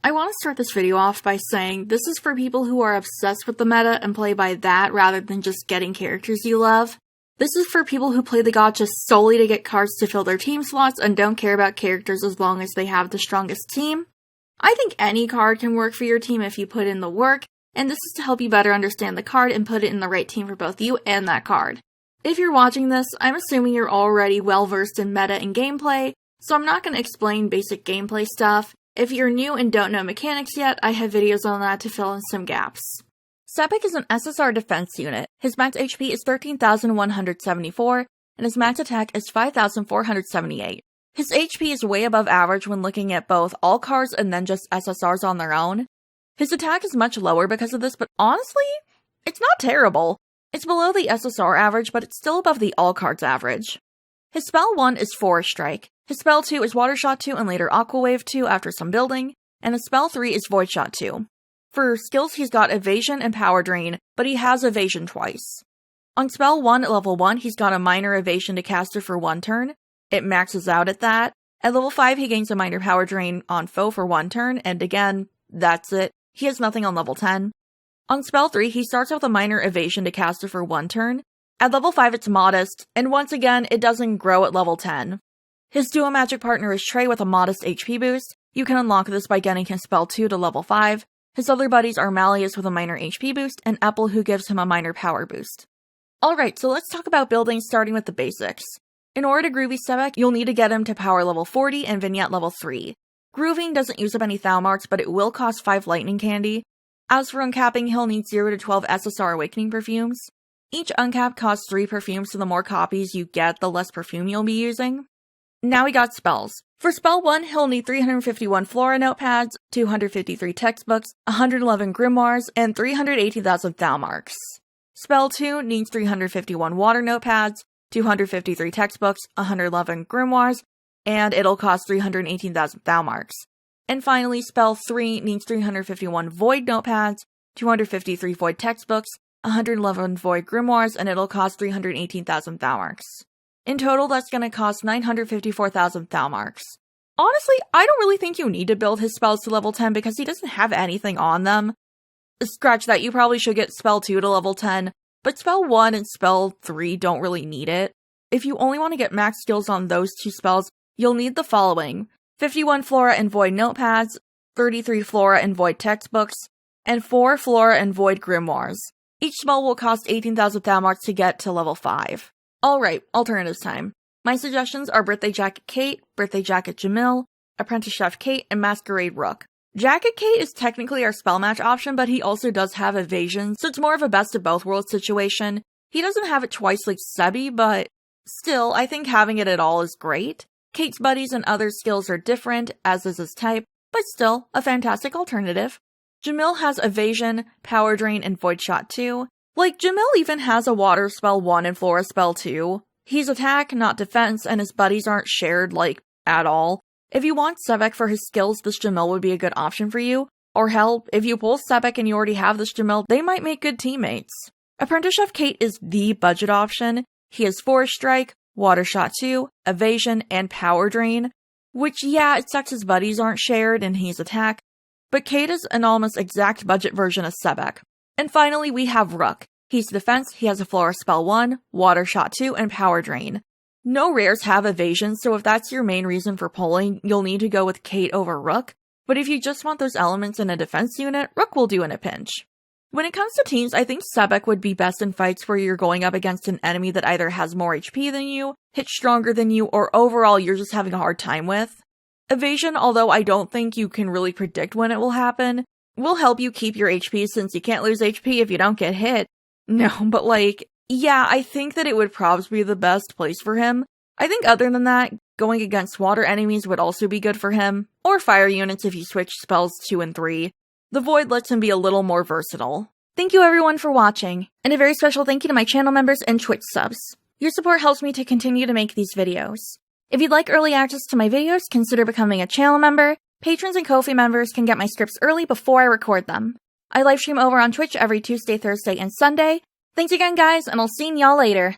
I want to start this video off by saying this is for people who are obsessed with the meta and play by that rather than just getting characters you love. This is for people who play the gacha solely to get cards to fill their team slots and don't care about characters as long as they have the strongest team. I think any card can work for your team if you put in the work, and this is to help you better understand the card and put it in the right team for both you and that card. If you're watching this, I'm assuming you're already well versed in meta and gameplay, so I'm not going to explain basic gameplay stuff. If you're new and don't know mechanics yet, I have videos on that to fill in some gaps. Sebek is an SSR defense unit. His max HP is 13,174, and his max attack is 5,478. His HP is way above average when looking at both all cards and then just SSRs on their own. His attack is much lower because of this, but honestly, it's not terrible. It's below the SSR average, but it's still above the all cards average. His spell 1 is Forest Strike. His spell 2 is Water Shot 2 and later Aqua Wave 2 after some building, and his spell 3 is Void Shot 2. For skills, he's got Evasion and Power Drain, but he has Evasion twice. On spell 1 at level 1, he's got a minor Evasion to caster for 1 turn. It maxes out at that. At level 5, he gains a minor Power Drain on foe for 1 turn, and again, that's it. He has nothing on level 10. On spell 3, he starts with a minor Evasion to caster for 1 turn. At level 5, it's modest, and once again, it doesn't grow at level 10. His duo magic partner is Trey with a modest HP boost. You can unlock this by getting his spell 2 to level 5. His other buddies are Malleus with a minor HP boost, and Apple who gives him a minor power boost. Alright, so let's talk about building starting with the basics. In order to groovy Sebek, you'll need to get him to power level 40 and vignette level 3. Grooving doesn't use up any Thou marks, but it will cost 5 lightning candy. As for uncapping, he'll need 0 to 12 SSR awakening perfumes. Each uncap costs 3 perfumes, so the more copies you get, the less perfume you'll be using. Now we got spells. For spell 1, he'll need 351 Flora notepads, 253 textbooks, 111 grimoires, and 380,000 Thou marks. Spell 2 needs 351 water notepads, 253 textbooks, 111 grimoires, and it'll cost 318,000 Thou marks. And finally, spell 3 needs 351 void notepads, 253 void textbooks, 111 void grimoires, and it'll cost 318,000 Thou marks. In total, that's going to cost 954,000 Thou marks. Honestly, I don't really think you need to build his spells to level 10 because he doesn't have anything on them. Scratch that, you probably should get spell 2 to level 10, but spell 1 and spell 3 don't really need it. If you only want to get max skills on those 2 spells, you'll need the following: 51 Flora and Void notepads, 33 Flora and Void textbooks, and 4 Flora and Void grimoires. Each spell will cost 18,000 Thou marks to get to level 5. Alright, alternatives time. My suggestions are Birthday Jacket Kate, Birthday Jacket Jamil, Apprentice Chef Kate, and Masquerade Rook. Jacket Kate is technically our spell match option, but he also does have evasion, so it's more of a best of both worlds situation. He doesn't have it twice like Sebi, but still, I think having it at all is great. Kate's buddies and other skills are different, as is his type, but still, a fantastic alternative. Jamil has evasion, power drain, and void shot 2. Like, Jamil even has a water spell 1 and flora spell 2. He's attack, not defense, and his buddies aren't shared, like, at all. If you want Sebek for his skills, this Jamil would be a good option for you. Or hell, if you pull Sebek and you already have this Jamil, they might make good teammates. Apprentice Chef Kate is the budget option. He has Forest Strike, Water Shot 2, Evasion, and Power Drain. Which, yeah, it sucks his buddies aren't shared and he's attack. But Kate is an almost exact budget version of Sebek. And finally, we have Rook. He's defense, he has a Flora Spell 1, Water Shot 2, and Power Drain. No rares have evasion, so if that's your main reason for pulling, you'll need to go with Kate over Rook. But if you just want those elements in a defense unit, Rook will do in a pinch. When it comes to teams, I think Sebek would be best in fights where you're going up against an enemy that either has more HP than you, hits stronger than you, or overall you're just having a hard time with. Evasion, although I don't think you can really predict when it will happen, will help you keep your HP since you can't lose HP if you don't get hit. No, but like, yeah, I think that it would probably be the best place for him. I think other than that, going against water enemies would also be good for him, or fire units if you switch spells 2 and 3. The Void lets him be a little more versatile. Thank you everyone for watching, and a very special thank you to my channel members and Twitch subs. Your support helps me to continue to make these videos. If you'd like early access to my videos, consider becoming a channel member. Patrons and Ko-fi members can get my scripts early before I record them. I livestream over on Twitch every Tuesday, Thursday, and Sunday. Thanks again guys, and I'll see y'all later.